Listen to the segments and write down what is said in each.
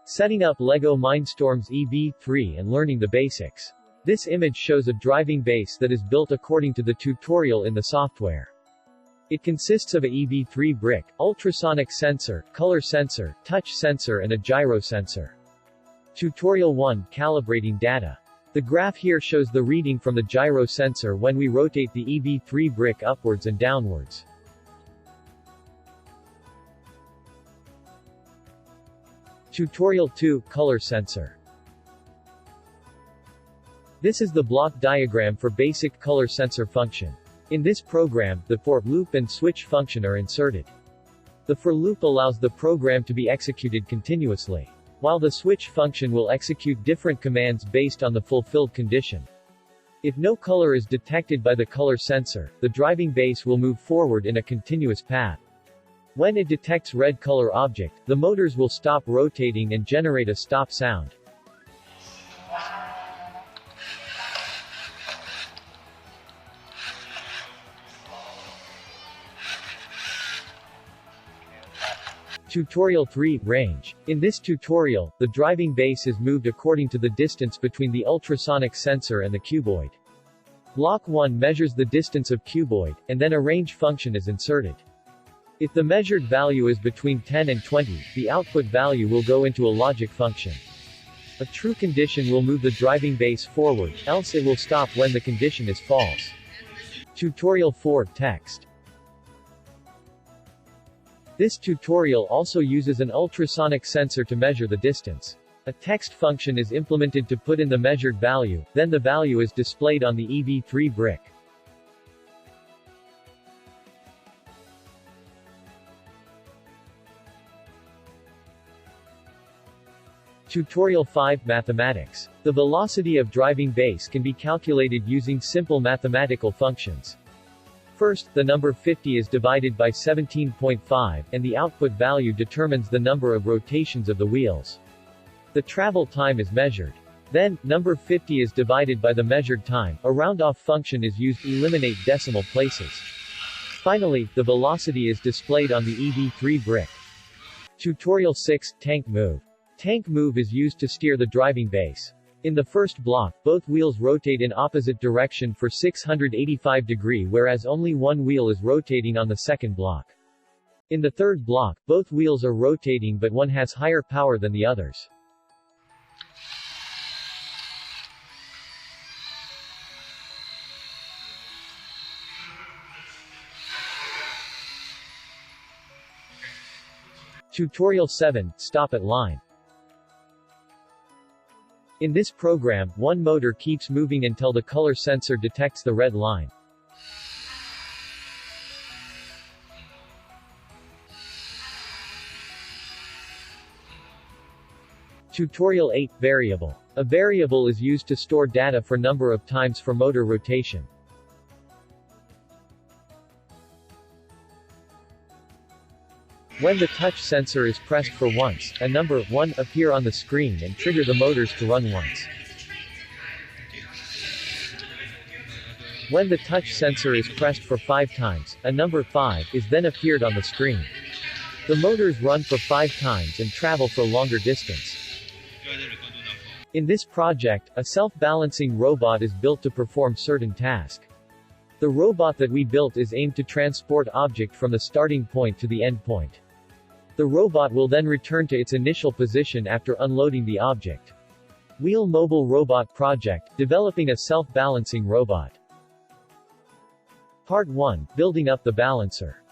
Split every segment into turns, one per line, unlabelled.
Setting up LEGO Mindstorms EV3 and learning the basics. This image shows a driving base that is built according to the tutorial in the software. It consists of a EV3 brick, ultrasonic sensor, color sensor, touch sensor and a gyro sensor. Tutorial 1. Calibrating data. The graph here shows the reading from the gyro sensor when we rotate the EV3 brick upwards and downwards. Tutorial 2. Color sensor. This is the block diagram for basic color sensor function. In this program, the for loop and switch function are inserted. The for loop allows the program to be executed continuously, while the switch function will execute different commands based on the fulfilled condition. If no color is detected by the color sensor, the driving base will move forward in a continuous path. When it detects red color object, the motors will stop rotating and generate a stop sound. Tutorial 3. Range. In this tutorial, the driving base is moved according to the distance between the ultrasonic sensor and the cuboid. Block 1 measures the distance of cuboid, and then a range function is inserted. If the measured value is between 10 and 20, the output value will go into a logic function. A true condition will move the driving base forward, else it will stop when the condition is false. Tutorial 4. Text. This tutorial also uses an ultrasonic sensor to measure the distance. A text function is implemented to put in the measured value, then the value is displayed on the EV3 brick. Tutorial 5. Mathematics. The velocity of driving base can be calculated using simple mathematical functions. First, the number 50 is divided by 17.5, and the output value determines the number of rotations of the wheels. The travel time is measured. Then, number 50 is divided by the measured time. A round-off function is used to eliminate decimal places. Finally, the velocity is displayed on the EV3 brick. Tutorial 6. Tank move. Tank move is used to steer the driving base. In the first block, both wheels rotate in opposite direction for 685 degrees, whereas only one wheel is rotating on the second block. In the third block, both wheels are rotating but one has higher power than the others. Tutorial 7. Stop at line. In this program, one motor keeps moving until the color sensor detects the red line. Tutorial 8. Variable. A variable is used to store data for number of times for motor rotation. When the touch sensor is pressed for once, a number 1 appear on the screen and trigger the motors to run once. When the touch sensor is pressed for 5 times, a number 5 is then appeared on the screen. The motors run for 5 times and travel for longer distance. In this project, a self-balancing robot is built to perform certain tasks. The robot that we built is aimed to transport object from the starting point to the end point. The robot will then return to its initial position after unloading the object. Wheel Mobile Robot Project, developing a self-balancing robot. Part 1. Building up the balancer.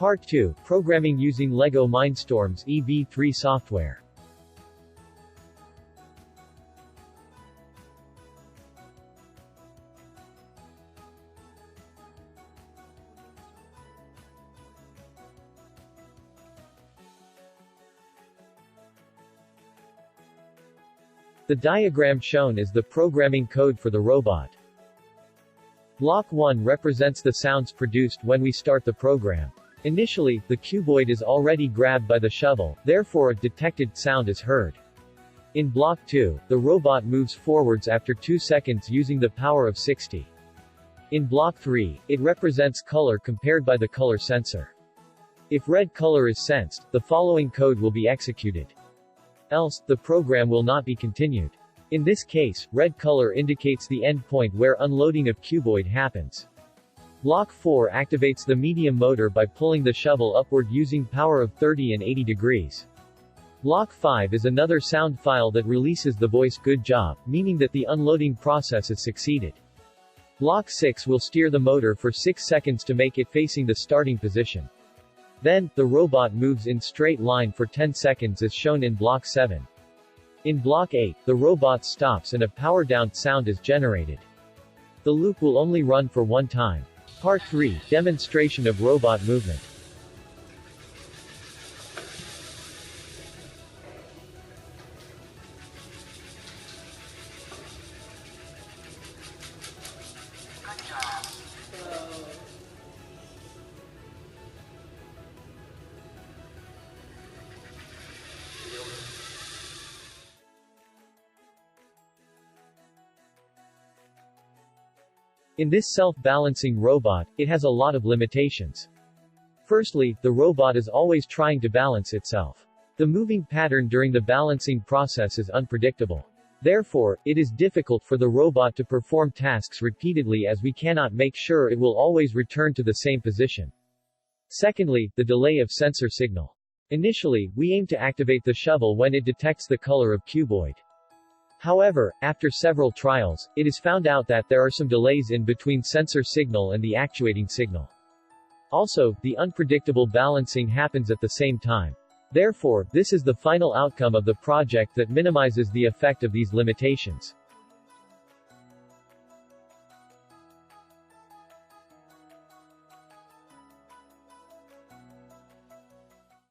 Part 2. Programming using LEGO Mindstorm's EV3 software. The diagram shown is the programming code for the robot. Block 1 represents the sounds produced when we start the program. Initially, the cuboid is already grabbed by the shovel, therefore a detected sound is heard. In Block 2, the robot moves forwards after 2 seconds using the power of 60. In Block 3, it represents color compared by the color sensor. If red color is sensed, the following code will be executed. Else, the program will not be continued. In this case, red color indicates the endpoint where unloading of cuboid happens. Block 4 activates the medium motor by pulling the shovel upward using power of 30 and 80 degrees. Block 5 is another sound file that releases the voice "good job," meaning that the unloading process has succeeded. Block 6 will steer the motor for 6 seconds to make it facing the starting position. Then, the robot moves in straight line for 10 seconds as shown in Block 7. In Block 8, the robot stops and a power-down sound is generated. The loop will only run for one time. Part 3. Demonstration of robot movement. In this self-balancing robot, it has a lot of limitations. Firstly, the robot is always trying to balance itself. The moving pattern during the balancing process is unpredictable. Therefore, it is difficult for the robot to perform tasks repeatedly as we cannot make sure it will always return to the same position. Secondly, the delay of sensor signal. Initially, we aim to activate the shovel when it detects the color of cuboid. However, after several trials, it is found out that there are some delays in between sensor signal and the actuating signal. Also, the unpredictable balancing happens at the same time. Therefore, this is the final outcome of the project that minimizes the effect of these limitations.